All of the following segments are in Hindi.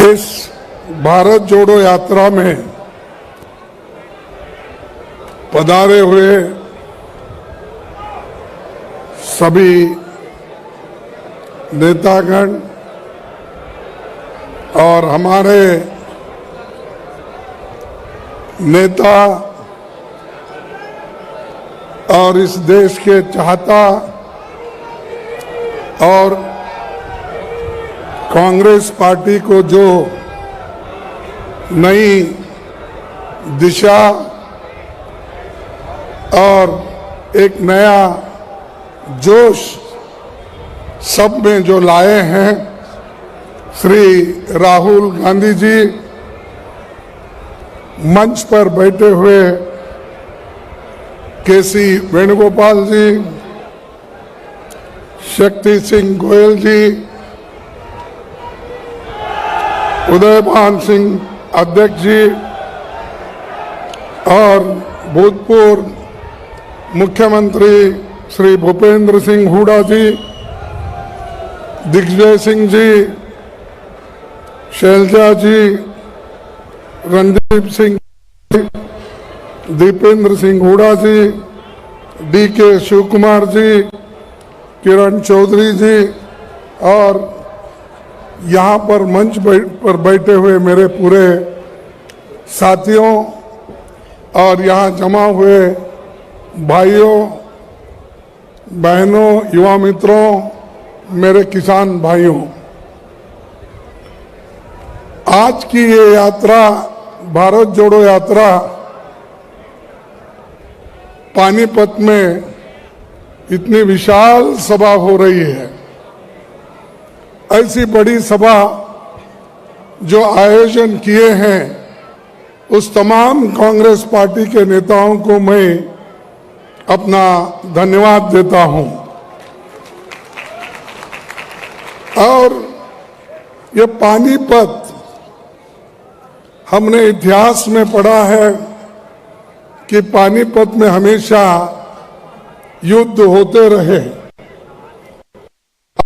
इस भारत जोड़ो यात्रा में पधारे हुए सभी नेतागण और हमारे नेता और इस देश के चाहता और कांग्रेस पार्टी को जो नई दिशा और एक नया जोश सब में जो लाए हैं श्री राहुल गांधी जी, मंच पर बैठे हुए केसी वेणुगोपाल जी, शक्ति सिंह गोयल जी, उदयभान सिंह अध्यक्ष जी और भूतपूर्व मुख्यमंत्री श्री भूपेंद्र सिंह हुड्डा जी, दिग्विजय सिंह जी, शैलजा जी, रणदीप सिंह, दीपेंद्र सिंह हुड्डा जी, DK शिव कुमार जी, किरण चौधरी जी और यहाँ पर मंच पर बैठे हुए मेरे पूरे साथियों और यहाँ जमा हुए भाइयों बहनों, युवा मित्रों, मेरे किसान भाइयों, आज की ये यात्रा भारत जोड़ो यात्रा पानीपत में इतनी विशाल सभा हो रही है। ऐसी बड़ी सभा जो आयोजन किए हैं उस तमाम कांग्रेस पार्टी के नेताओं को मैं अपना धन्यवाद देता हूं। और ये पानीपत हमने इतिहास में पढ़ा है कि पानीपत में हमेशा युद्ध होते रहे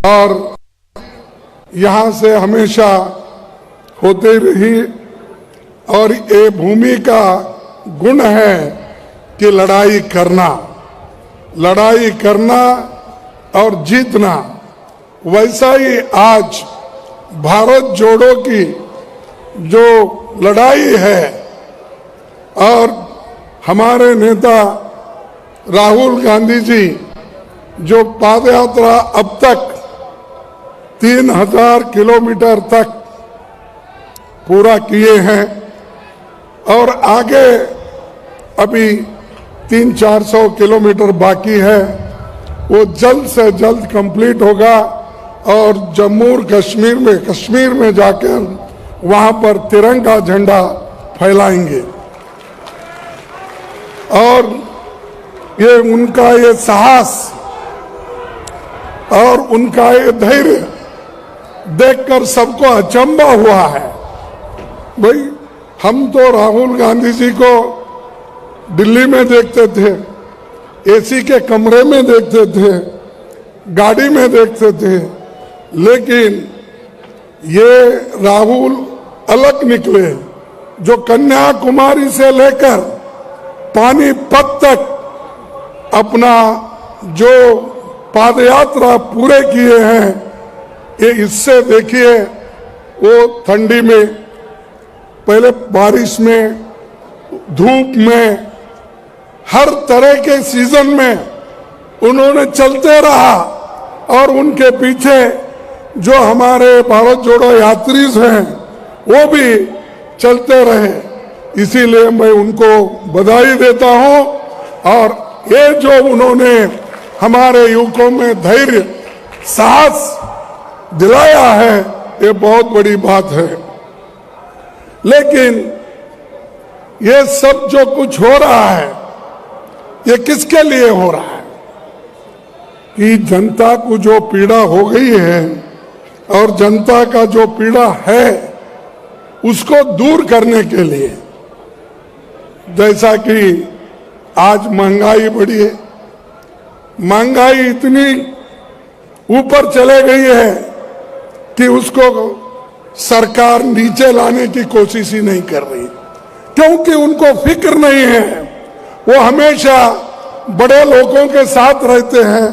और यहाँ से हमेशा होते रही और ये भूमि का गुण है कि लड़ाई करना और जीतना। वैसा ही आज भारत जोड़ो की जो लड़ाई है और हमारे नेता राहुल गांधी जी जो पादयात्रा अब तक 3000 किलोमीटर तक पूरा किए हैं और आगे अभी 300-400 किलोमीटर बाकी है, वो जल्द से जल्द कंप्लीट होगा और जम्मू और कश्मीर में जाकर वहां पर तिरंगा झंडा फैलाएंगे। और ये उनका ये साहस और उनका ये धैर्य देखकर सबको अचंभा हुआ है। भाई हम तो राहुल गांधी जी को दिल्ली में देखते थे, AC के कमरे में देखते थे, गाड़ी में देखते थे, लेकिन ये राहुल अलग निकले जो कन्याकुमारी से लेकर पानीपत तक अपना जो पादयात्रा पूरे किए हैं। ये इससे देखिए वो ठंडी में, पहले बारिश में, धूप में, हर तरह के सीजन में उन्होंने चलते रहा और उनके पीछे जो हमारे भारत जोड़ो यात्रीज हैं वो भी चलते रहे। इसीलिए मैं उनको बधाई देता हूं और ये जो उन्होंने हमारे युवकों में धैर्य साहस दिलाया है ये बहुत बड़ी बात है। लेकिन ये सब जो कुछ हो रहा है ये किसके लिए हो रहा है कि जनता को जो पीड़ा हो गई है और जनता का जो पीड़ा है उसको दूर करने के लिए, जैसा कि आज महंगाई बढ़ी है, महंगाई इतनी ऊपर चले गई है कि उसको सरकार नीचे लाने की कोशिश ही नहीं कर रही, क्योंकि उनको फिक्र नहीं है। वो हमेशा बड़े लोगों के साथ रहते हैं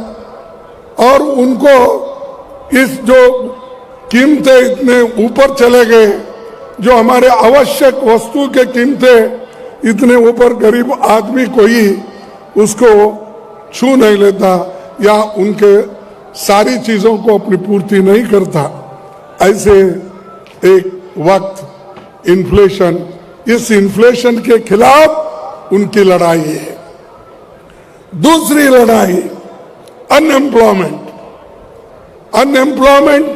और उनको इस जो कीमतें इतने ऊपर चले गए, जो हमारे आवश्यक वस्तु के कीमतें इतने ऊपर, गरीब आदमी कोई उसको छू नहीं लेता या उनके सारी चीजों को अपनी पूर्ति नहीं करता। ऐसे एक वक्त इन्फ्लेशन, इस इन्फ्लेशन के खिलाफ उनकी लड़ाई है। दूसरी लड़ाई अनएम्प्लॉयमेंट। अनएम्प्लॉयमेंट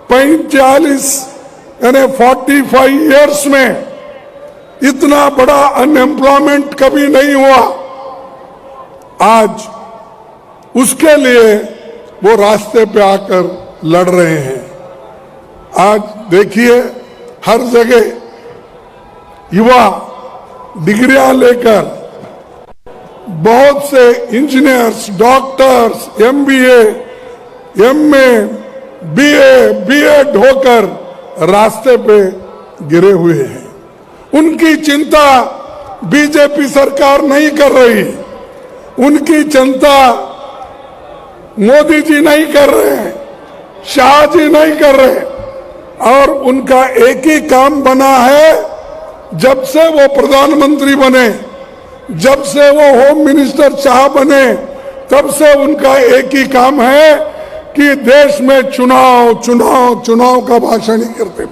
45 यानी 45 इयर्स में इतना बड़ा अनएम्प्लॉयमेंट कभी नहीं हुआ। आज उसके लिए वो रास्ते पे आकर लड़ रहे हैं। आज देखिए हर जगह युवा डिग्रियां लेकर बहुत से engineers, doctors, MBA, MA, BA, BEd होकर रास्ते पे गिरे हुए हैं। उनकी चिंता बीजेपी सरकार नहीं कर रही, उनकी चिंता मोदी जी नहीं कर रहे हैं, शाह जी नहीं कर रहे, और उनका एक ही काम बना है। जब से वो प्रधानमंत्री बने, जब से वो होम मिनिस्टर शाह बने, तब से उनका एक ही काम है कि देश में चुनाव चुनाव चुनाव का भाषण ही करते।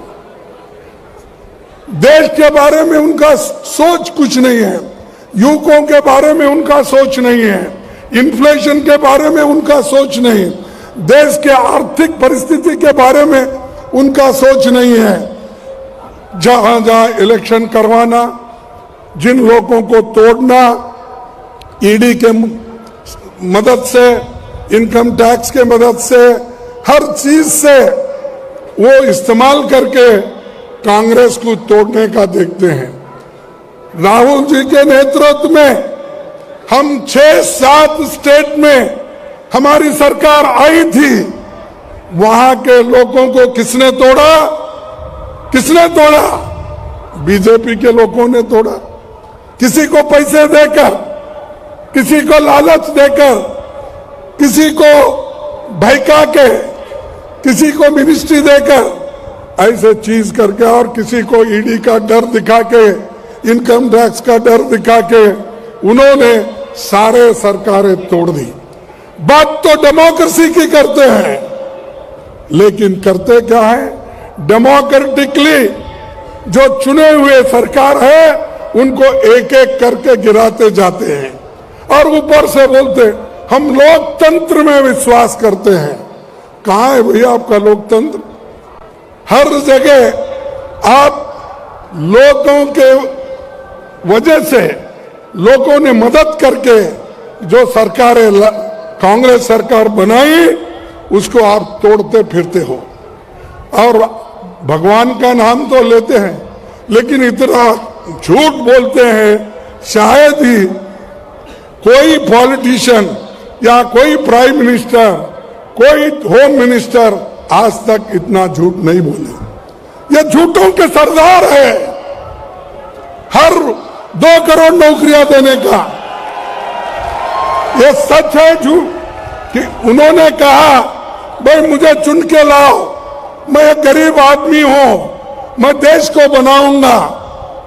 देश के बारे में उनका सोच कुछ नहीं है, युवकों के बारे में उनका सोच नहीं है, इन्फ्लेशन के बारे में उनका सोच नहीं, देश के आर्थिक परिस्थिति के बारे में उनका सोच नहीं है। जहां जहां इलेक्शन करवाना, जिन लोगों को तोड़ना, ईडी के मदद से, इनकम टैक्स के मदद से, हर चीज से वो इस्तेमाल करके कांग्रेस को तोड़ने का देखते हैं। राहुल जी के नेतृत्व में हम 6-7 स्टेट में हमारी सरकार आई थी। वहां के लोगों को किसने तोड़ा? किसने तोड़ा? बीजेपी के लोगों ने तोड़ा। किसी को पैसे देकर, किसी को लालच देकर, किसी को भड़का के, किसी को मिनिस्ट्री देकर, ऐसे चीज करके, और किसी को ईडी का डर दिखा के, इनकम टैक्स का डर दिखा के उन्होंने सारे सरकारें तोड़ दी। बात तो डेमोक्रेसी की करते हैं, लेकिन करते क्या है? डेमोक्रेटिकली जो चुने हुए सरकार है उनको एक एक करके गिराते जाते हैं, और ऊपर से बोलते हम लोकतंत्र में विश्वास करते हैं। कहां है भैया आपका लोकतंत्र? हर जगह आप लोगों के वजह से, लोगों ने मदद करके जो सरकारें कांग्रेस सरकार बनाई, उसको आप तोड़ते फिरते हो। और भगवान का नाम तो लेते हैं, लेकिन इतना झूठ बोलते हैं। शायद ही कोई पॉलिटिशियन या कोई प्राइम मिनिस्टर, कोई होम मिनिस्टर आज तक इतना झूठ नहीं बोले। ये झूठों के सरदार है। हर 2 करोड़ नौकरियां देने का ये सच है झूठ कि उन्होंने कहा भाई मुझे चुन के लाओ, मैं एक गरीब आदमी हूं, मैं देश को बनाऊंगा।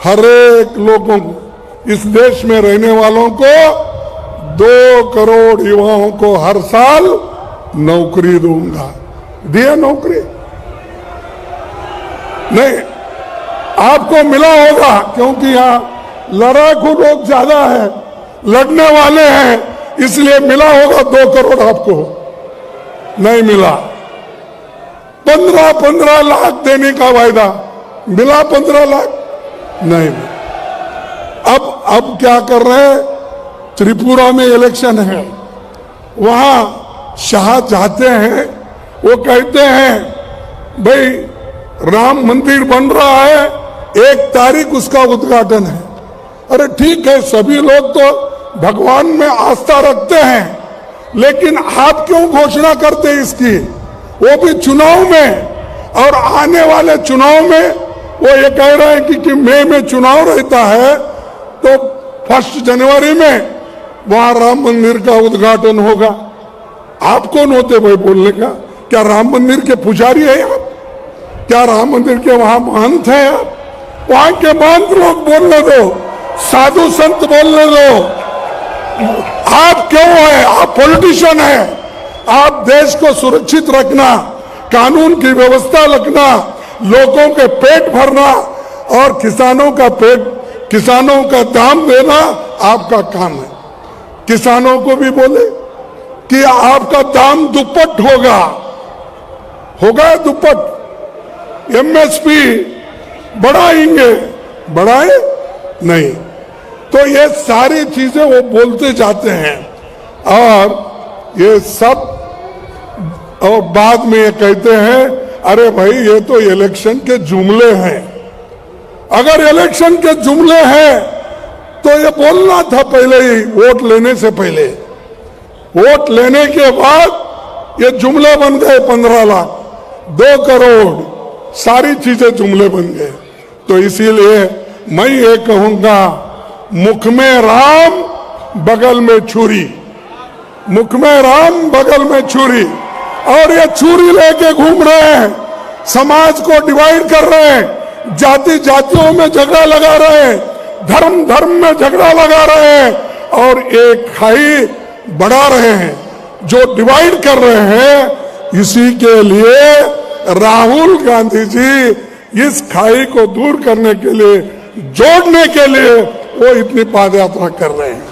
हर एक लोगों को, इस देश में रहने वालों को 2 करोड़ युवाओं को हर साल नौकरी दूंगा। दिया नौकरी? नहीं, आपको मिला होगा, क्योंकि यहां लड़ाकू लोग ज्यादा है, लड़ने वाले हैं, इसलिए मिला होगा 2 करोड़। आपको नहीं मिला। 15 लाख देने का वायदा मिला, 15 लाख नहीं। अब क्या कर रहे हैं? त्रिपुरा में इलेक्शन है, वहां शाह चाहते हैं, वो कहते हैं भाई राम मंदिर बन रहा है, 1 तारीख उसका उद्घाटन है। अरे ठीक है, सभी लोग तो भगवान में आस्था रखते हैं, लेकिन आप क्यों घोषणा करते हैं इसकी? वो भी चुनाव में। और आने वाले चुनाव में वो ये कह रहे हैं कि मई में चुनाव रहता है तो 1 जनवरी में वहां राम मंदिर का उद्घाटन होगा। आप कौन होते भाई बोलने का? क्या राम मंदिर के पुजारी है आप? क्या राम मंदिर के वहां महंत हैं आप? वहां के महंत लोग बोलने दो, साधु संत बोलने दो। आप क्यों है? आप पॉलिटिशियन है। आप देश को सुरक्षित रखना, कानून की व्यवस्था रखना, लोगों के पेट भरना और किसानों का दाम देना आपका काम है। किसानों को भी बोले कि आपका दाम दुप्पट होगा दुप्पट। एमएसपी बढ़ाएंगे, बढ़ाए नहीं। तो ये सारी चीजें वो बोलते जाते हैं और ये सब, और बाद में ये कहते हैं अरे भाई ये तो इलेक्शन के जुमले हैं। अगर इलेक्शन के जुमले हैं तो ये बोलना था पहले ही, वोट लेने से पहले। वोट लेने के बाद ये जुमले बन गए। 15 लाख, 2 करोड़, सारी चीजें जुमले बन गए। तो इसीलिए मैं ये कहूंगा, मुख में राम बगल में छुरी, मुख में राम बगल में छुरी, और ये छुरी लेके घूम रहे हैं, समाज को डिवाइड कर रहे हैं, जाति जातियों में झगड़ा लगा रहे हैं, धर्म धर्म में झगड़ा लगा रहे हैं और एक खाई बढ़ा रहे हैं। जो डिवाइड कर रहे हैं, इसी के लिए राहुल गांधी जी इस खाई को दूर करने के लिए, जोड़ने के लिए वो इतनी पाद यात्रा कर रहे हैं।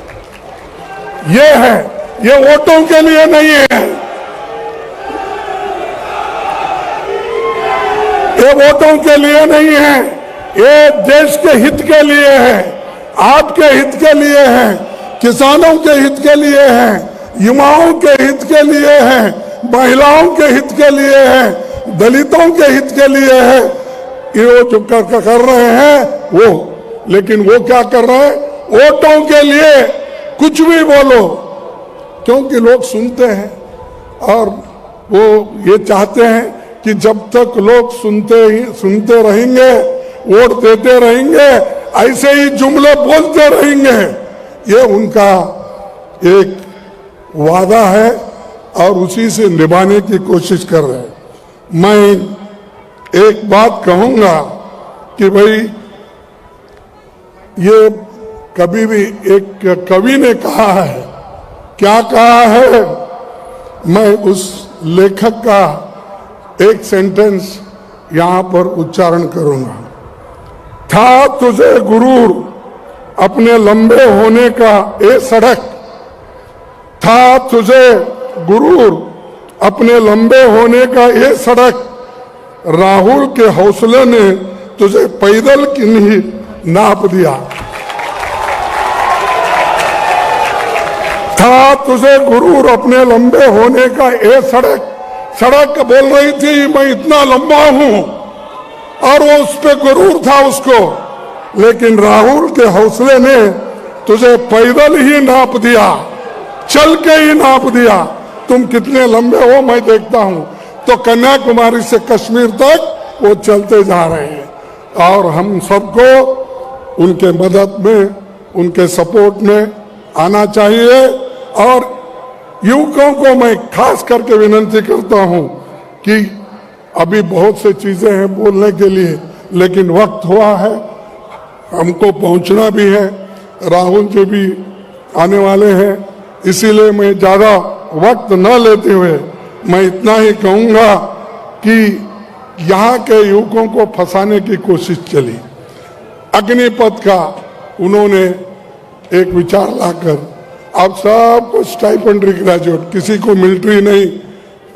ये है, ये वोटों के लिए नहीं है, ये वोटों के लिए नहीं है, ये देश के हित के लिए है, आपके हित के लिए है, किसानों के हित के लिए है, युवाओं के हित के लिए है, महिलाओं के हित के लिए है, दलितों के हित के लिए है। ये जो कर रहे हैं वो, लेकिन वो क्या कर रहे हैं? वोटों के लिए कुछ भी बोलो, क्योंकि लोग सुनते हैं और वो ये चाहते हैं कि जब तक लोग सुनते रहेंगे, वोट देते रहेंगे, ऐसे ही जुमले बोलते रहेंगे। ये उनका एक वादा है और उसी से निभाने की कोशिश कर रहे हैं। मैं एक बात कहूंगा कि भाई ये कभी भी, एक कवि ने कहा है, क्या कहा है, मैं उस लेखक का एक सेंटेंस यहां पर उच्चारण करूंगा। था तुझे गुरूर अपने लंबे होने का ए सड़क, था तुझे गुरूर अपने लंबे होने का ये सड़क, राहुल के हौसले ने तुझे पैदल की नहीं नाप दिया। था तुझे गुरूर अपने लंबे होने का ये सड़क, सड़क बोल रही थी मैं इतना लंबा हूं और वो उस पे गुरूर था उसको, लेकिन राहुल के हौसले ने तुझे पैदल ही नाप दिया, चल के ही नाप दिया। तुम कितने लंबे हो मैं देखता हूं। तो कन्याकुमारी से कश्मीर तक वो चलते जा रहे हैं और हम सबको उनके मदद में, उनके सपोर्ट में आना चाहिए। और युवकों को मैं खास करके विनती करता हूं कि अभी बहुत से चीजें हैं बोलने के लिए, लेकिन वक्त हुआ है, हमको पहुंचना भी है, राहुल जी भी आने वाले हैं, इसीलिए मैं ज्यादा वक्त न लेते हुए मैं इतना ही कहूंगा कि यहाँ के युवकों को फंसाने की कोशिश चली। अग्निपथ का उन्होंने एक विचार लाकर अब सबको स्टाइपेंडरी ग्रेजुएट, किसी को मिलिट्री नहीं,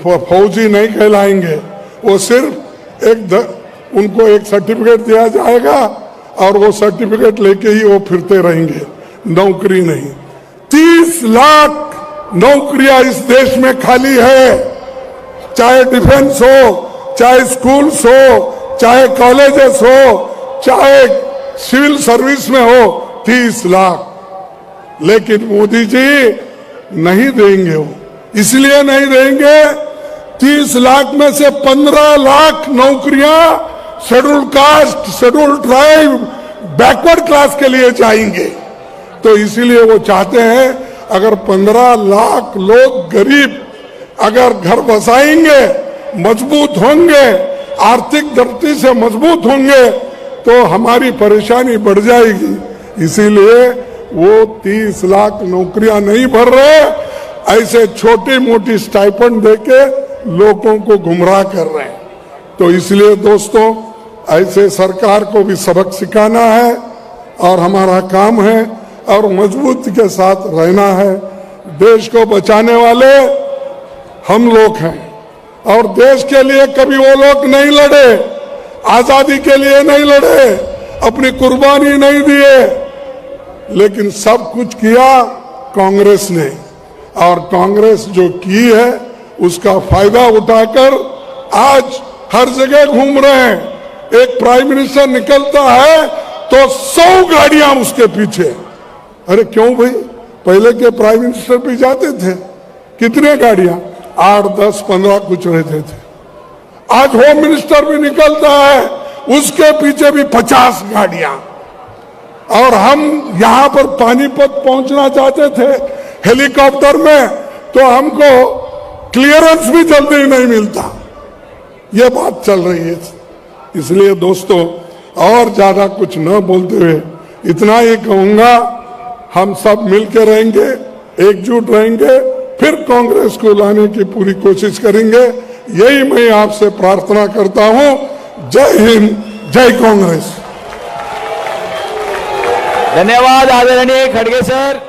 फौजी नहीं कहलाएंगे, वो सिर्फ उनको एक सर्टिफिकेट दिया जाएगा और वो सर्टिफिकेट लेके ही वो फिरते रहेंगे, नौकरी नहीं। 30 लाख नौकरियां इस देश में खाली है, चाहे डिफेंस हो, चाहे स्कूल्स हो, चाहे कॉलेजेस हो, चाहे सिविल सर्विस में हो, 30 लाख। लेकिन मोदी जी नहीं देंगे, वो इसलिए नहीं देंगे 30 लाख में से 15 लाख नौकरियां schedule caste, schedule tribe, backward class के लिए जाएंगे। तो इसीलिए वो चाहते हैं अगर 15 लाख लोग गरीब अगर घर बसाएंगे, मजबूत होंगे, आर्थिक दृष्टि से मजबूत होंगे, तो हमारी परेशानी बढ़ जाएगी। इसीलिए वो 30 लाख नौकरियां नहीं भर रहे, ऐसे छोटी मोटी स्टाइपेंड देके लोगों को गुमराह कर रहे हैं। तो इसलिए दोस्तों, ऐसे सरकार को भी सबक सिखाना है और हमारा काम है और मजबूती के साथ रहना है। देश को बचाने वाले हम लोग हैं और देश के लिए कभी वो लोग नहीं लड़े, आजादी के लिए नहीं लड़े, अपनी कुर्बानी नहीं दिए, लेकिन सब कुछ किया कांग्रेस ने। और कांग्रेस जो की है उसका फायदा उठाकर आज हर जगह घूम रहे हैं। एक प्राइम मिनिस्टर निकलता है तो 100 गाड़ियां उसके पीछे। अरे क्यों भाई, पहले के प्राइम मिनिस्टर भी जाते थे, कितने गाड़ियां, 8, 10, 15 कुछ रहते थे। आज होम मिनिस्टर भी निकलता है, उसके पीछे भी 50 गाड़ियां। और हम यहां पर पानीपत पहुंचना चाहते थे हेलीकॉप्टर में, तो हमको क्लियरेंस भी जल्दी नहीं मिलता। ये बात चल रही है। इसलिए दोस्तों, और ज्यादा कुछ न बोलते हुए इतना ही कहूंगा, हम सब मिलकर रहेंगे, एकजुट रहेंगे, फिर कांग्रेस को लाने की पूरी कोशिश करेंगे। यही मैं आपसे प्रार्थना करता हूं। जय हिंद, जय कांग्रेस। धन्यवाद आदरणीय खड़गे सर।